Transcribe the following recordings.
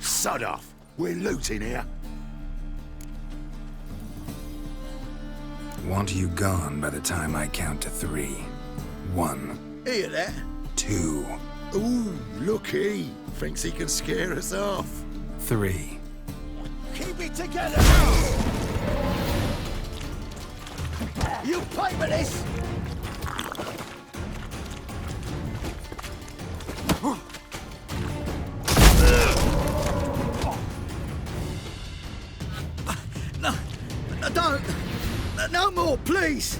Sod off. We're looting here. Want you gone by the time I count to 3. 1. Hear that? 2. Ooh, looky. Thinks he can scare us off. 3. Keep it together! You pay for this! No, don't! No more, please!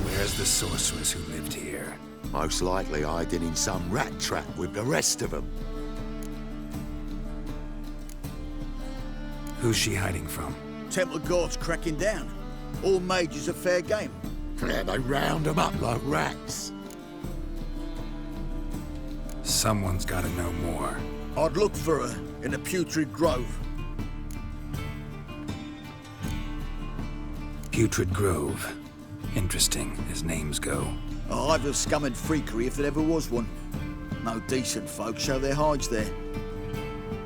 Where's the sorceress who lived here? Most likely hiding in some rat trap with the rest of them. Who's she hiding from? Temple guards cracking down. All mages are fair game. Yeah, they round them up like rats. Someone's gotta know more. I'd look for her in the Putrid Grove. Putrid Grove. Interesting, as names go. A hive of scum and freakery if there ever was one. No decent folk show their hides there.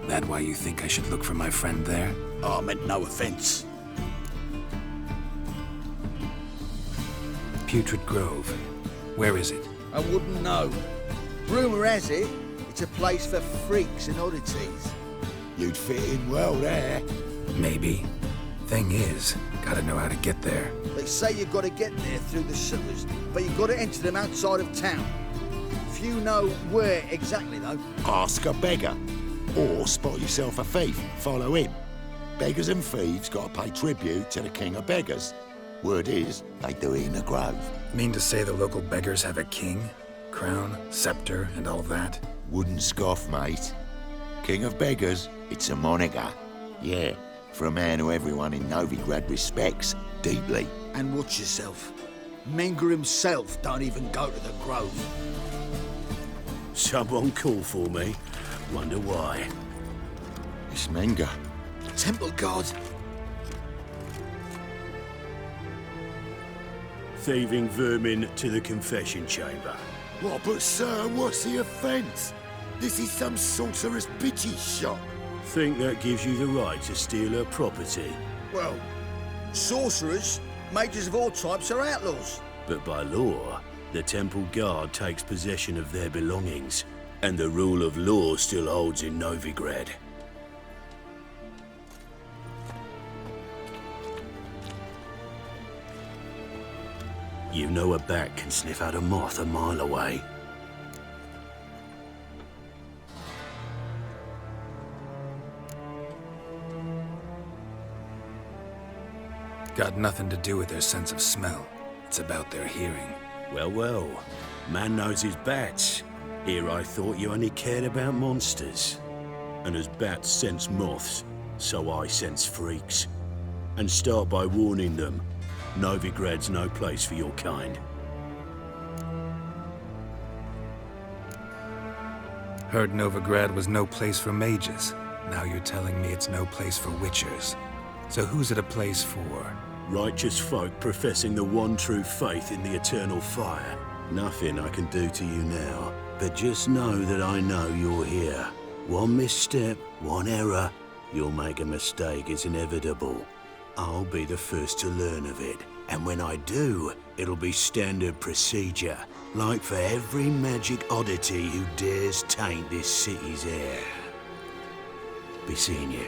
That why you think I should look for my friend there? Oh, I meant no offense. Putrid Grove. Where is it? I wouldn't know. Rumour has it, it's a place for freaks and oddities. You'd fit in well there. Maybe. Thing is, gotta know how to get there. They say you've got to get there through the sewers, but you've got to enter them outside of town. Few know where exactly, though. Ask a beggar. Or spot yourself a thief. Follow him. Beggars and thieves got to pay tribute to the king of beggars. Word is, they do it in the grove. Mean to say the local beggars have a king? Crown, scepter, and all that? Wouldn't scoff, mate. King of beggars, it's a moniker. Yeah, for a man who everyone in Novigrad respects deeply. And watch yourself. Menger himself don't even go to the grove. Someone call for me. Wonder why. It's Menger. Temple guard. Thieving vermin to the confession chamber. What, but sir, what's the offence? This is some sorcerer's bitchy shop. Think that gives you the right to steal her property. Well, sorcerers, mages of all types are outlaws. But by law, the temple guard takes possession of their belongings, and the rule of law still holds in Novigrad. You know a bat can sniff out a moth a mile away. Got nothing to do with their sense of smell. It's about their hearing. Well, well. Man knows his bats. Here I thought you only cared about monsters. And as bats sense moths, so I sense freaks. And start by warning them. Novigrad's no place for your kind. Heard Novigrad was no place for mages. Now you're telling me it's no place for witchers. So who's it a place for? Righteous folk professing the one true faith in the eternal fire. Nothing I can do to you now, but just know that I know you're here. One misstep, one error, you'll make a mistake, it's inevitable. I'll be the first to learn of it, and when I do, it'll be standard procedure, like for every magic oddity who dares taint this city's air. Be seeing you.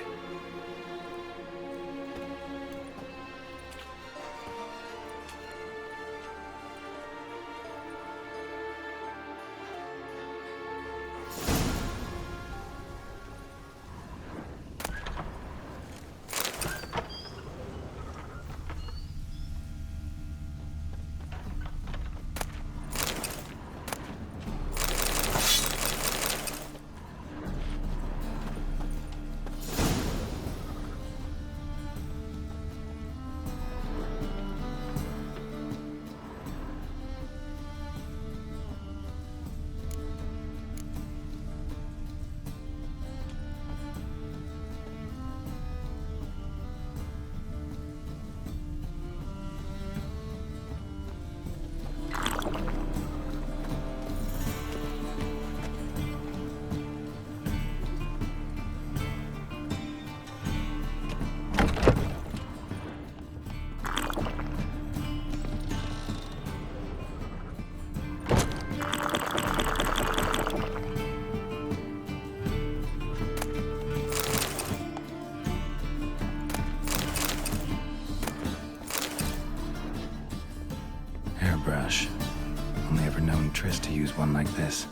use one like this.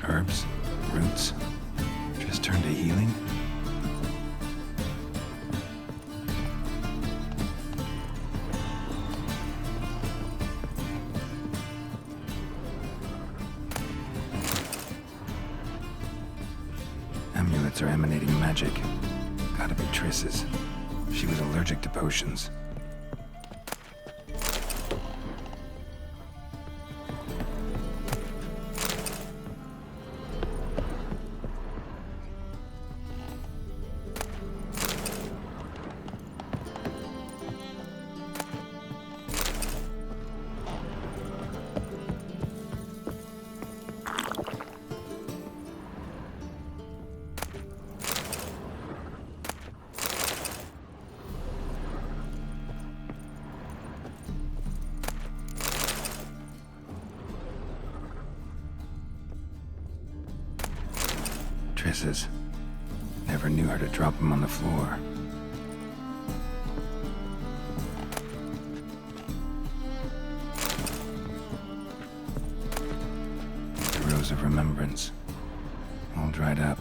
Herbs, roots, just turn to healing. Amulets are emanating magic. Gotta be Triss's. She was allergic to potions. Triss's. Never knew her to drop them on the floor. The Rose of Remembrance. All dried up.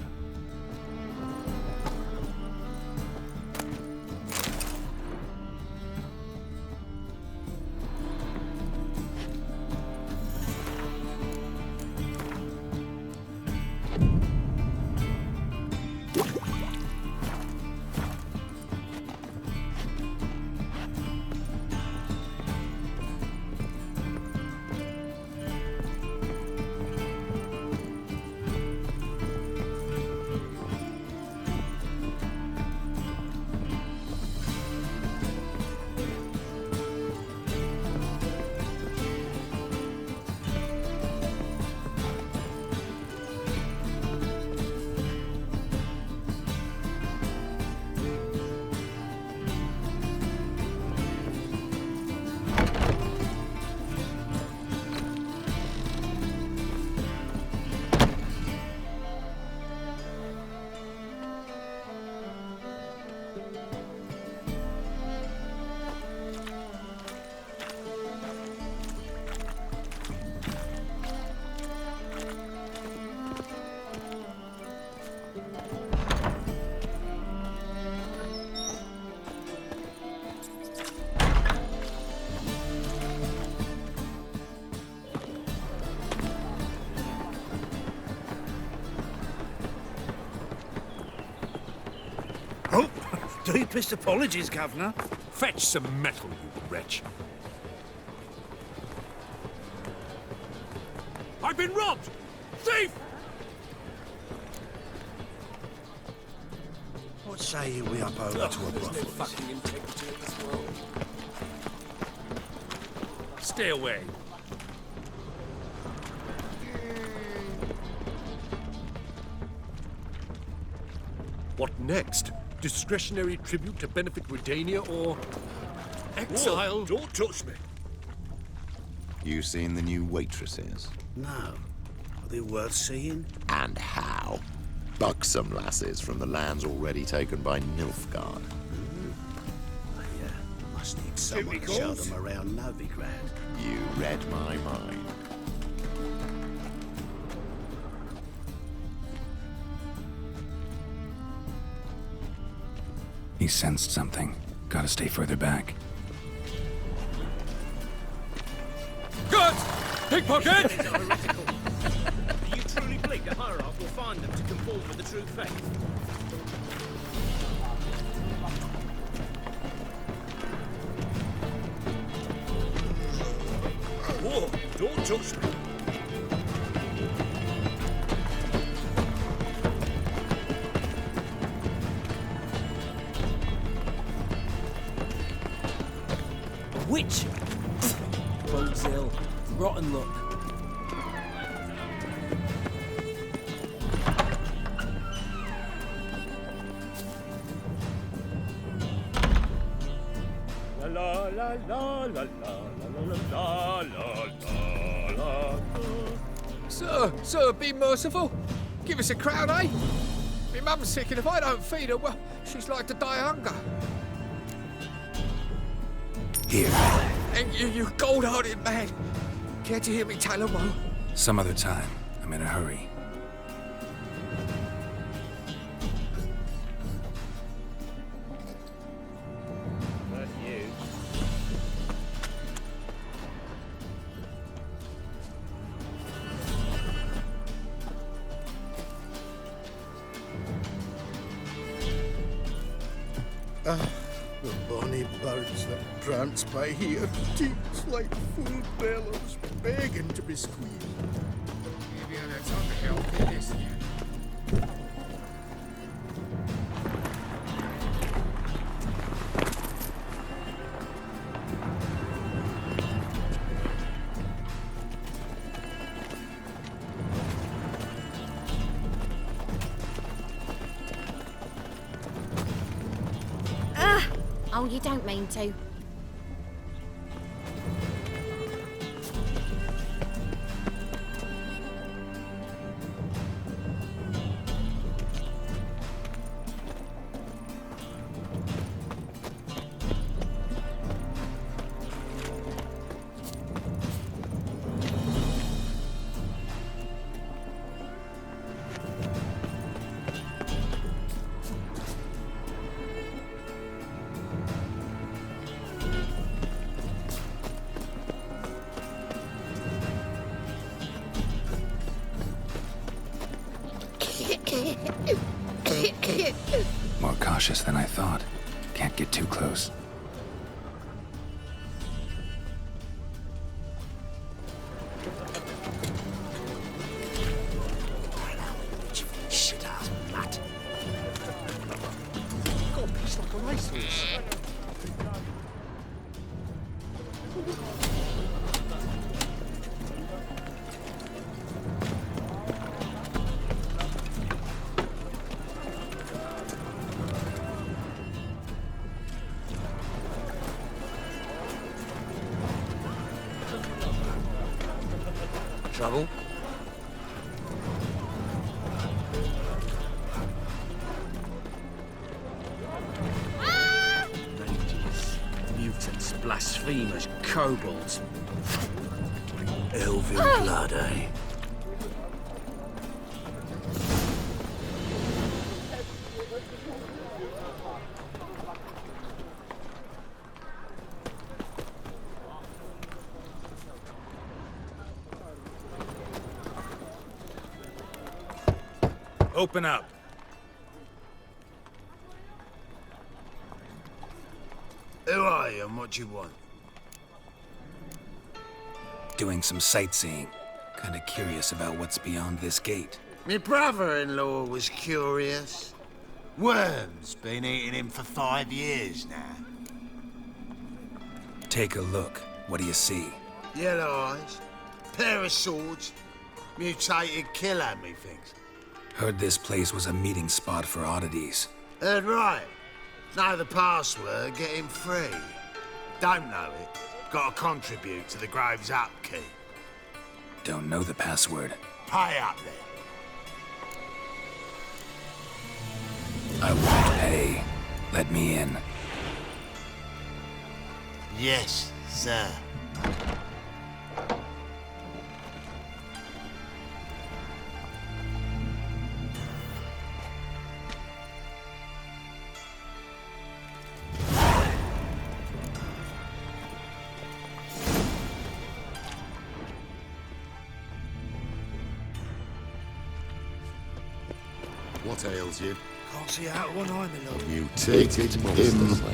Oh, deepest apologies, Governor. Fetch some metal, you wretch. I've been robbed! Thief! What say you we up over to a brothel? Fucking integrity in this world. Stay away. What next? Discretionary tribute to benefit Redania or exile? Whoa, don't touch me. You seen the new waitresses? No. Are they worth seeing? And how? Buxom lasses from the lands already taken by Nilfgaard. Must need someone to show them around Novigrad. You read my mind. He sensed something. Gotta stay further back. Good! Pickpocket! Do you truly believe the hierarch will find them to conform with the true faith? Whoa, don't touch me. Witch! Bodes ill. Rotten luck. La la la la la la la la la la. Sir, be merciful. Give us a crown, eh? My mum's sick, and if I don't feed her, well, she's like to die of hunger. Here. And you gold-hearted man. Care to hear me tell her, woe? Some other time. I'm in a hurry. Not you. The bonny birds that prance by here, cheeks like full bellows, begging to be squeezed. Maybe on that time to help you this year. Oh, you don't mean to. More cautious than I thought. Can't get too close. Shit-ass mutt. Got a piece like a racehorse. Trouble? Mages, mutants, blasphemers, kobolds. Elven blood, eh? Open up. Who are you and what do you want? Doing some sightseeing. Kinda curious about what's beyond this gate. My brother-in-law was curious. Worms been eating him for 5 years now. Take a look. What do you see? Yellow eyes, pair of swords, mutated killer, methinks. Heard this place was a meeting spot for oddities. Heard right. Know the password, get him free. Don't know it, gotta contribute to the Grove's upkeep. Don't know the password. Pay up then. I won't pay. Let me in. Yes, sir. What ails you? Can't see out of one eye, my lord. Mutated him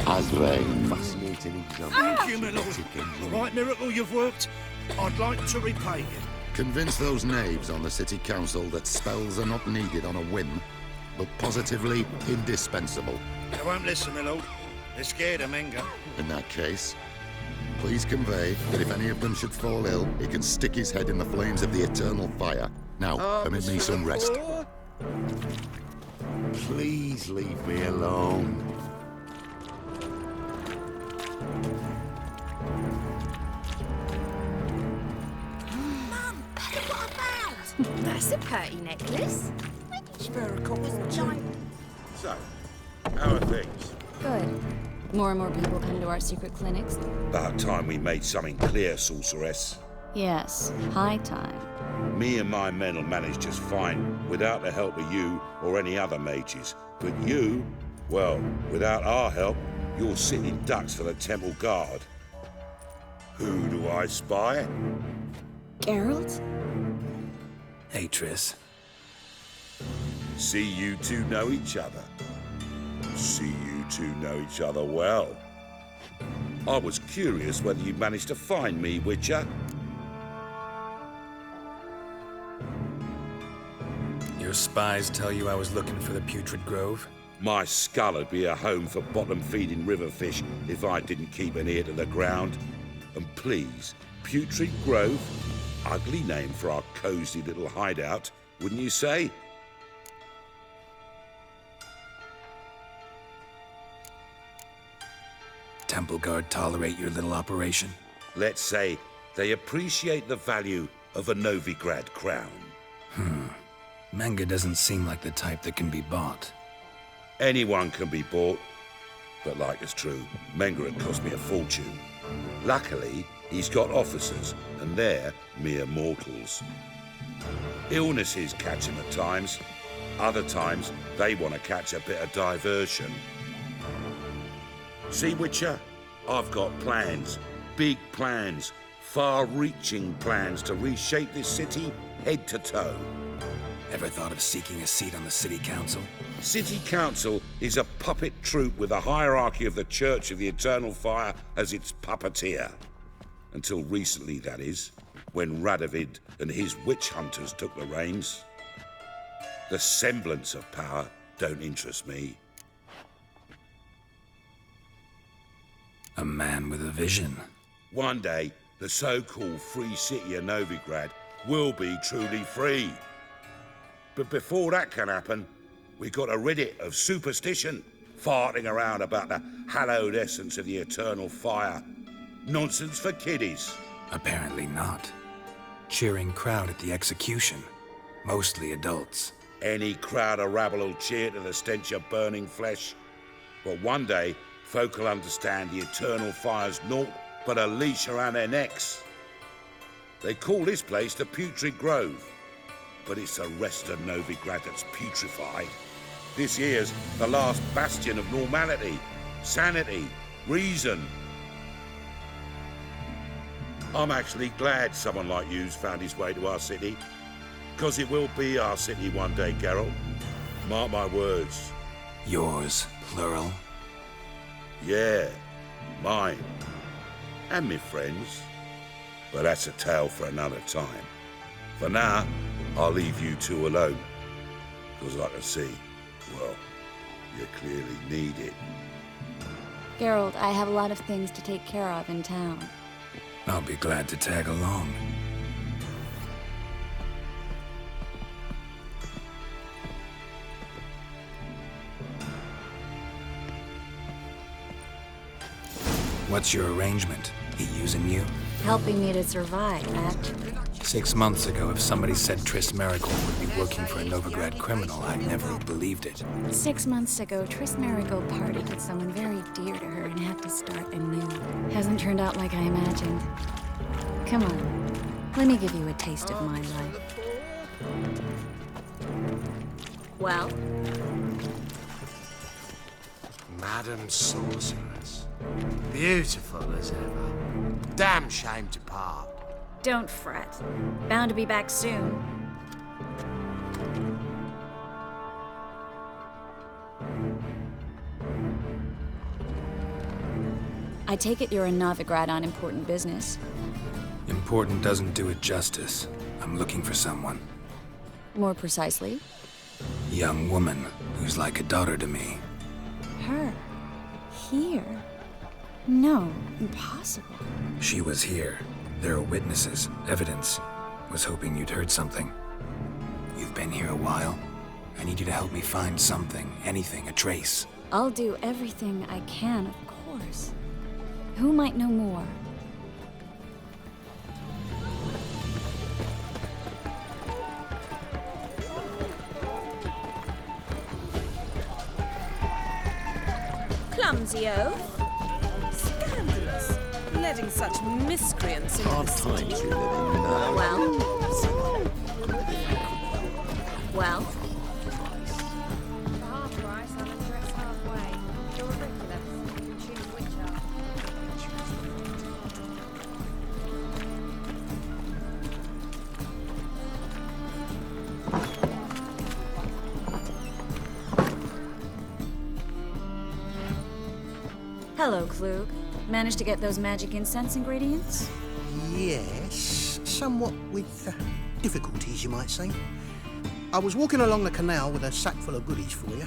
as rain. Fascinating example. Thank you, my lord. The right miracle you've worked. I'd like to repay you. Convince those knaves on the city council that spells are not needed on a whim, but positively indispensable. They won't listen, my lord. They're scared of Menga. In that case, please convey that if any of them should fall ill, he can stick his head in the flames of the eternal fire. Now, permit me some rest. Please leave me alone. Mum, look what I found. That's a pretty necklace. Where did you prefer a cup or tea. So, how are things? Good. More and more people come to our secret clinics. About time we made something clear, sorceress. Yes, high time. Me and my men will manage just fine, without the help of you or any other mages. But you, well, without our help, you're sitting ducks for the temple guard. Who do I spy? Geralt? Hey, Triss. See you two know each other. See you two know each other well. I was curious whether you'd managed to find me, Witcher. Your spies tell you I was looking for the Putrid Grove? My skull would be a home for bottom-feeding river fish if I didn't keep an ear to the ground. And please, Putrid Grove? Ugly name for our cozy little hideout, wouldn't you say? Temple Guard tolerate your little operation? Let's say they appreciate the value of a Novigrad crown. Manga doesn't seem like the type that can be bought. Anyone can be bought, but like it's true, Menga had cost me a fortune. Luckily, he's got officers, and they're mere mortals. Illnesses catch him at times. Other times, they want to catch a bit of diversion. See, Witcher? I've got plans. Big plans. Far-reaching plans to reshape this city head to toe. Ever thought of seeking a seat on the city council? City Council is a puppet troupe with a hierarchy of the Church of the Eternal Fire as its puppeteer. Until recently, that is, when Radovid and his witch hunters took the reins. The semblance of power don't interest me. A man with a vision. One day, the so-called free city of Novigrad will be truly free. But before that can happen, we got to rid it of superstition, farting around about the hallowed essence of the eternal fire. Nonsense for kiddies. Apparently not. Cheering crowd at the execution. Mostly adults. Any crowd of rabble will cheer to the stench of burning flesh. But one day, folk will understand the eternal fire's naught but a leash around their necks. They call this place the Putrid Grove, but it's the rest of Novigrad that's putrefied. This here's the last bastion of normality, sanity, reason. I'm actually glad someone like you's found his way to our city, because it will be our city one day, Geralt. Mark my words. Yours, plural. Yeah, mine. And me friends. But that's a tale for another time. For now, I'll leave you two alone. Because I can see, well, you clearly need it. Geralt, I have a lot of things to take care of in town. I'll be glad to tag along. What's your arrangement? He using you? Helping me to survive, actually. 6 months ago, if somebody said Triss Marigold would be working for a Novigrad criminal, I never believed it. 6 months ago, Triss Marigold partied with someone very dear to her and had to start anew. Hasn't turned out like I imagined. Come on, let me give you a taste of my life. Well? Madam Sorceress. Beautiful as ever. Damn shame to part. Don't fret. Bound to be back soon. I take it you're in Novigrad on important business. Important doesn't do it justice. I'm looking for someone. More precisely? Young woman who's like a daughter to me. Her? Here? No, impossible. She was here. There are witnesses, evidence. Was hoping you'd heard something. You've been here a while. I need you to help me find something, anything, a trace. I'll do everything I can, of course. Who might know more? clumsy oaf. Scandalous. Letting such miscreants into Hard the times city. we live in now. Well? For half price, I'm in the rest halfway. You're ridiculous. Choose which are. Hello, Klug. Managed to get those magic incense ingredients? Yes, somewhat with difficulties, you might say. I was walking along the canal with a sack full of goodies for you.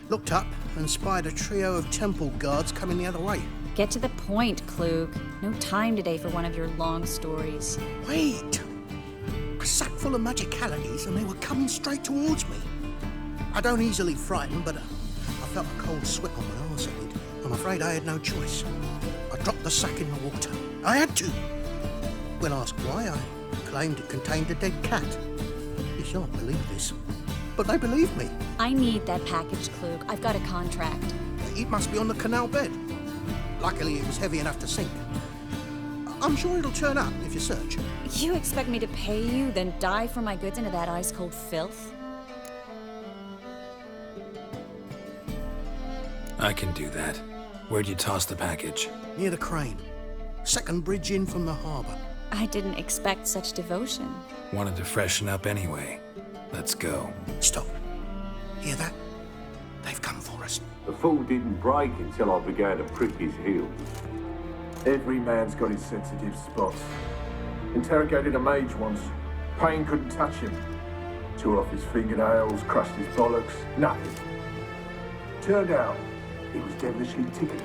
Looked up and spied a trio of temple guards coming the other way. Get to the point, Klug. No time today for one of your long stories. Wait! A sack full of magicalities and they were coming straight towards me. I don't easily frighten, but I felt a cold sweat on my arse. I'm afraid I had no choice. I dropped the sack in the water. I had to. When asked why, I claimed it contained a dead cat. You shan't believe this, but they believed me. I need that package, Klug. I've got a contract. It must be on the canal bed. Luckily, it was heavy enough to sink. I'm sure it'll turn up if you search. You expect me to pay you, then dive for my goods into that ice-cold filth? I can do that. Where'd you toss the package? Near the crane. Second bridge in from the harbour. I didn't expect such devotion. Wanted to freshen up anyway. Let's go. Stop. Hear that? They've come for us. The fool didn't break until I began to prick his heels. Every man's got his sensitive spots. Interrogated a mage once. Pain couldn't touch him. Tore off his fingernails, crushed his bollocks, nothing. Turned out, he was devilishly ticklish.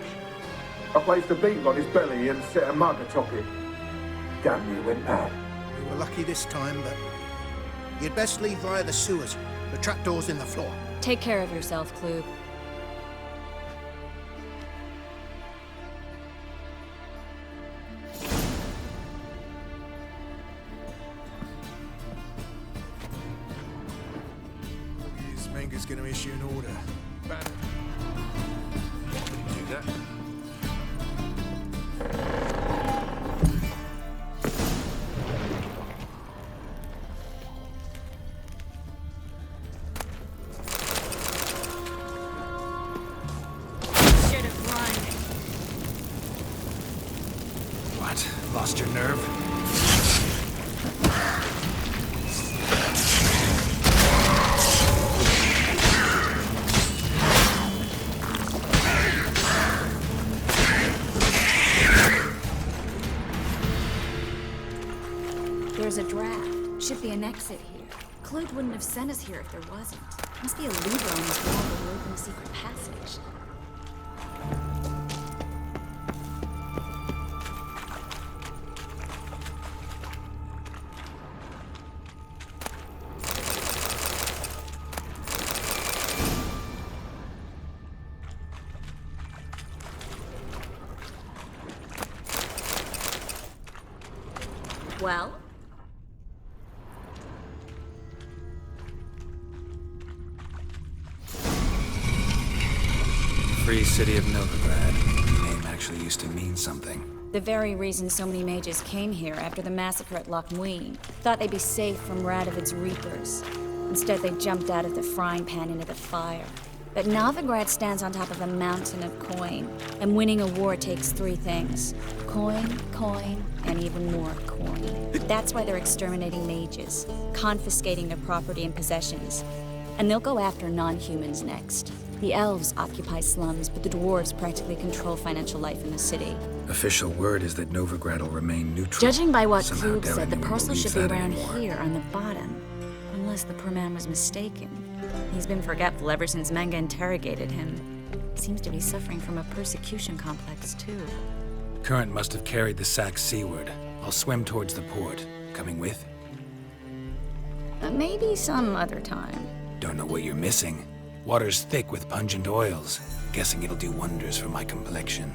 I placed a beetle on his belly and set a mug atop it. Damn near went mad. We were lucky this time, but you'd best leave via the sewers. The trapdoor's in the floor. Take care of yourself, Klug. His Menger's gonna issue an order. Banner. Do that. Should have run. What? Lost your nerve? There's a draft. Should be an exit here. Klug wouldn't have sent us here if there wasn't. Must be a lever on this wall that will open a secret passage. Well? Free City of Novigrad. The name actually used to mean something. The very reason so many mages came here after the massacre at Loch Muin. Thought they'd be safe from Radovid's reapers. Instead, they jumped out of the frying pan into the fire. But Novigrad stands on top of a mountain of coin, and winning a war takes three things. Coin, coin, and even more coin. That's why they're exterminating mages, confiscating their property and possessions. And they'll go after non-humans next. The elves occupy slums, but the dwarves practically control financial life in the city. Official word is that Novigrad will remain neutral. Judging by what Somehow Klug doubt said, the anyone parcel believes should be that around anymore. here on the bottom. Unless the poor man was mistaken. He's been forgetful ever since Manga interrogated him. Seems to be suffering from a persecution complex, too. Current must have carried the sack seaward. I'll swim towards the port. Coming with? Maybe some other time. Don't know what you're missing. Water's thick with pungent oils. Guessing it'll do wonders for my complexion.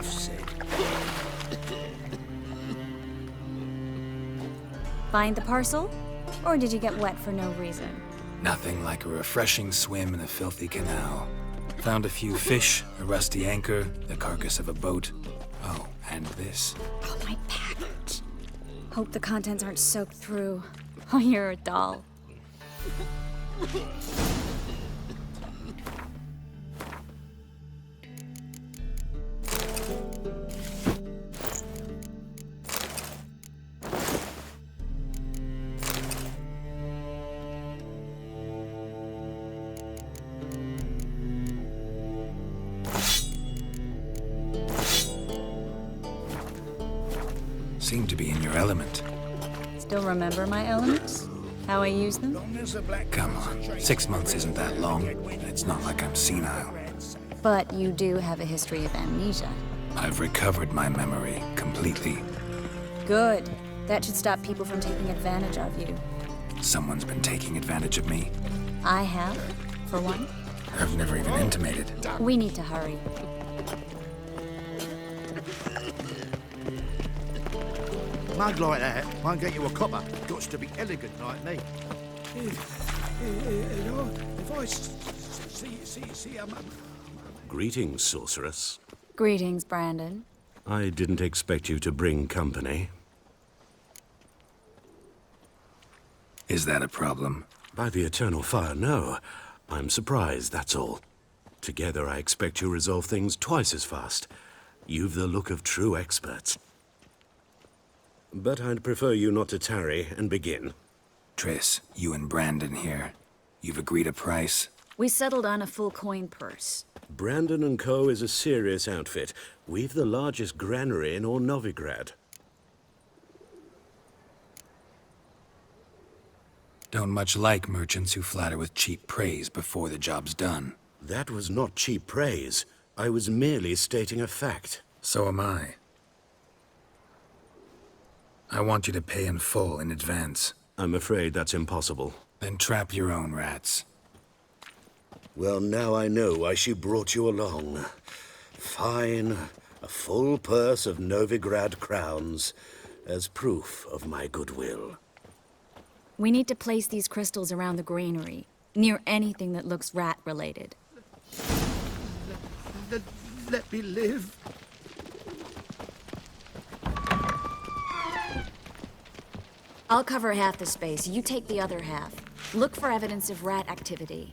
Enough said. Find the parcel? Or did you get wet for no reason? Nothing like a refreshing swim in a filthy canal. Found a few fish, a rusty anchor, the carcass of a boat. Oh, and this. Oh, my package. Hope the contents aren't soaked through. Oh, you're a doll. Seem to be in your element. Still remember my elements? How I use them? Come on, 6 months isn't that long. It's not like I'm senile. But you do have a history of amnesia. I've recovered my memory completely. Good. That should stop people from taking advantage of you. Someone's been taking advantage of me. I have, for one. I've never even intimated. We need to hurry. Mug like that won't get you a copper. Got to be elegant like me. If I see Greetings, sorceress. Greetings, Brandon. I didn't expect you to bring company. Is that a problem? By the eternal fire, no. I'm surprised, that's all. Together, I expect you resolve things twice as fast. You've the look of true experts. But I'd prefer you not to tarry and begin. Triss, you and Brandon here. You've agreed a price? We settled on a full coin purse. Brandon & Co. is a serious outfit. We've the largest granary in all Novigrad. Don't much like merchants who flatter with cheap praise before the job's done. That was not cheap praise. I was merely stating a fact. So am I. I want you to pay in full in advance. I'm afraid that's impossible. Then trap your own rats. Well, now I know why she brought you along. Fine. A full purse of Novigrad crowns as proof of my goodwill. We need to place these crystals around the granary, near anything that looks rat-related. Let me live. I'll cover half the space. You take the other half. Look for evidence of rat activity.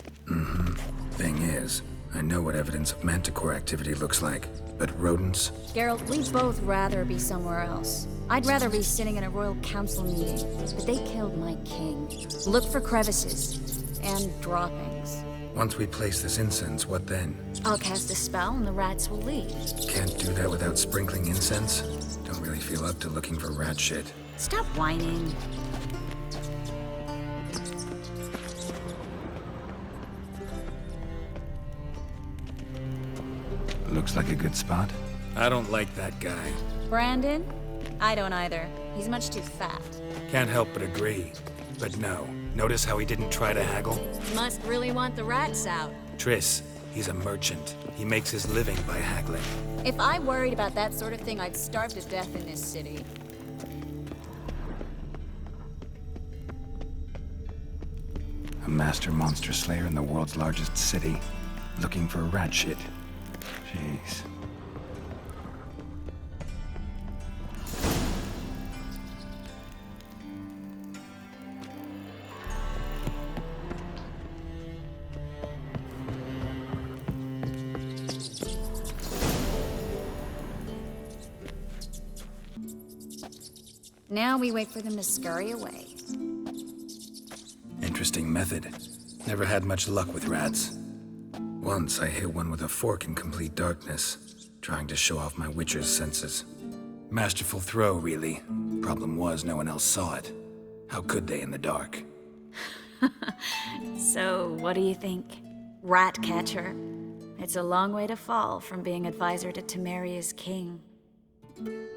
Thing is, I know what evidence of manticore activity looks like, but rodents? Geralt, we'd both rather be somewhere else. I'd rather be sitting in a royal council meeting, but they killed my king. Look for crevices and droppings. Once we place this incense, what then? I'll cast a spell and the rats will leave. Can't do that without sprinkling incense? Don't really feel up to looking for rat shit. Stop whining. Looks like a good spot. I don't like that guy. Brandon? I don't either. He's much too fat. Can't help but agree. But no. Notice how he didn't try to haggle? Must really want the rats out. Triss, he's a merchant. He makes his living by haggling. If I worried about that sort of thing, I'd starve to death in this city. A master monster slayer in the world's largest city. Looking for rat shit. Jeez. Now we wait for them to scurry away. Interesting method. Never had much luck with rats. Once I hit one with a fork in complete darkness, trying to show off my witcher's senses. Masterful throw, really. Problem was, no one else saw it. How could they in the dark? So, what do you think? Rat catcher? It's a long way to fall from being advisor to Temeria's king.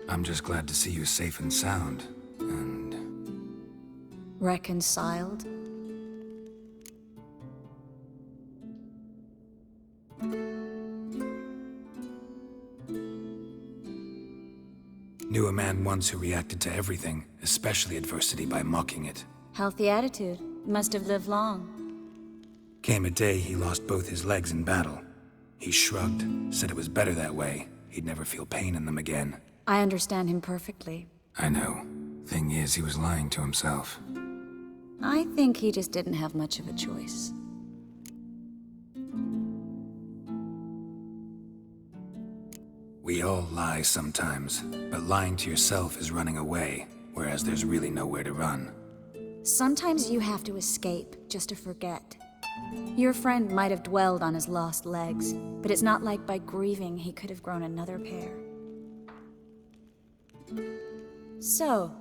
I'm just glad to see you safe and sound, and... Reconciled? Knew a man once who reacted to everything, especially adversity, by mocking it. Healthy attitude. Must have lived long. Came a day he lost both his legs in battle. He shrugged, said it was better that way. He'd never feel pain in them again. I understand him perfectly. I know. Thing is, he was lying to himself. I think he just didn't have much of a choice. We all lie sometimes, but lying to yourself is running away, whereas there's really nowhere to run. Sometimes you have to escape just to forget. Your friend might have dwelled on his lost legs, but it's not like by grieving he could have grown another pair. So,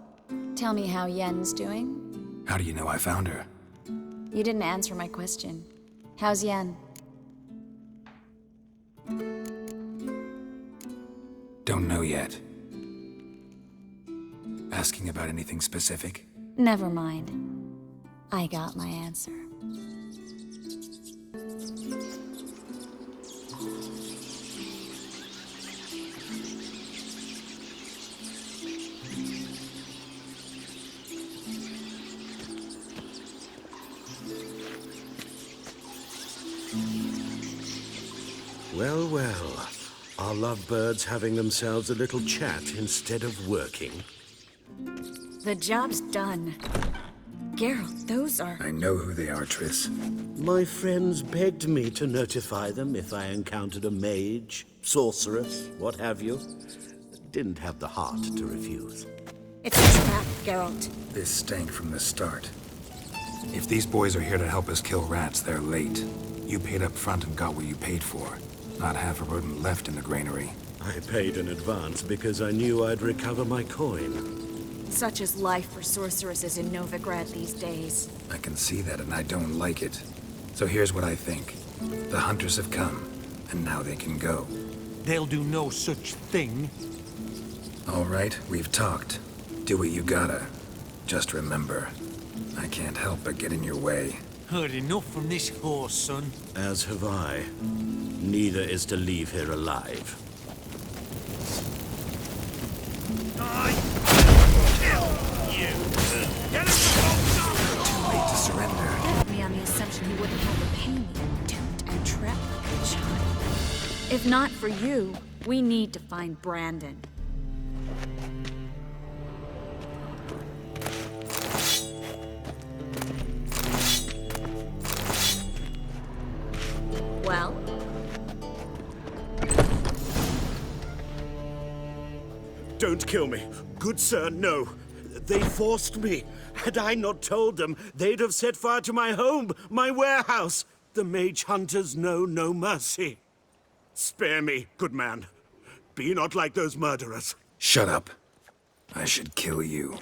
tell me how Yen's doing? How do you know I found her? You didn't answer my question. How's Yen? Don't know yet. Asking about anything specific? Never mind. I got my answer. Well, well. Are lovebirds having themselves a little chat instead of working? The job's done. Geralt, those are... I know who they are, Triss. My friends begged me to notify them if I encountered a mage, sorceress, what have you. Didn't have the heart to refuse. It's a trap, Geralt. This stank from the start. If these boys are here to help us kill rats, they're late. You paid up front and got what you paid for. Not half a rodent left in the granary. I paid in advance because I knew I'd recover my coin. Such is life for sorceresses in Novigrad these days. I can see that, and I don't like it. So here's what I think. The hunters have come, and now they can go. They'll do no such thing. All right, we've talked. Do what you gotta. Just remember, I can't help but get in your way. Heard enough from this horse, son. As have I. Neither is to leave here alive. I kill you! Get Too late to surrender. Left me on the assumption he wouldn't have to pay me, tempt and trap like a child. If not for you, we need to find Brandon. Well? Don't kill me. Good sir, no. They forced me. Had I not told them, they'd have set fire to my home, my warehouse. The mage hunters know no mercy. Spare me, good man. Be not like those murderers. Shut up. I should kill you.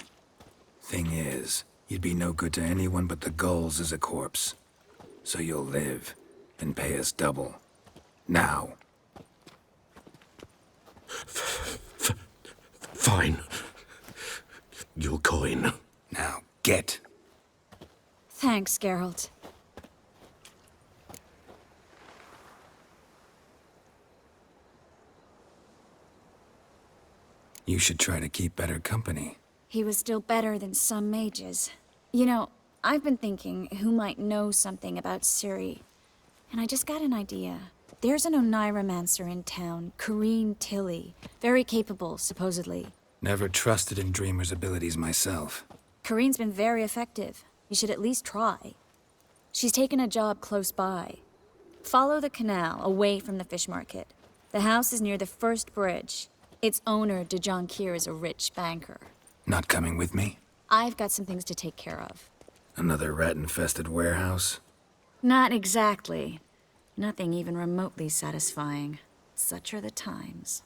Thing is, you'd be no good to anyone but the gulls as a corpse. So you'll live and pay us double. Now. Fine. Your coin. Now, get. Thanks, Geralt. You should try to keep better company. He was still better than some mages. You know, I've been thinking who might know something about Ciri. And I just got an idea. There's an Oneiromancer in town, Corrine Tilly. Very capable, supposedly. Never trusted in Dreamer's abilities myself. Corrine's been very effective. You should at least try. She's taken a job close by. Follow the canal, away from the fish market. The house is near the first bridge. Its owner, de Jonquier, is a rich banker. Not coming with me? I've got some things to take care of. Another rat-infested warehouse? Not exactly. Nothing even remotely satisfying. Such are the times.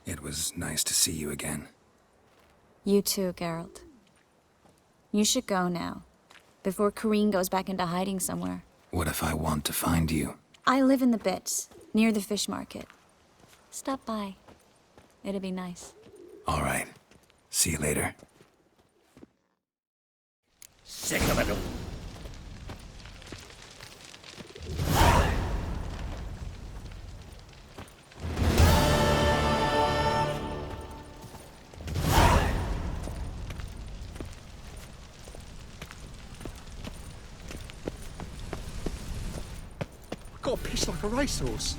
It was nice to see you again. You too, Geralt. You should go now, before Corrine goes back into hiding somewhere. What if I want to find you? I live in the Bits, near the fish market. Stop by. It'd be nice. All right. See you later. Sick of it all. got to piss like a racehorse.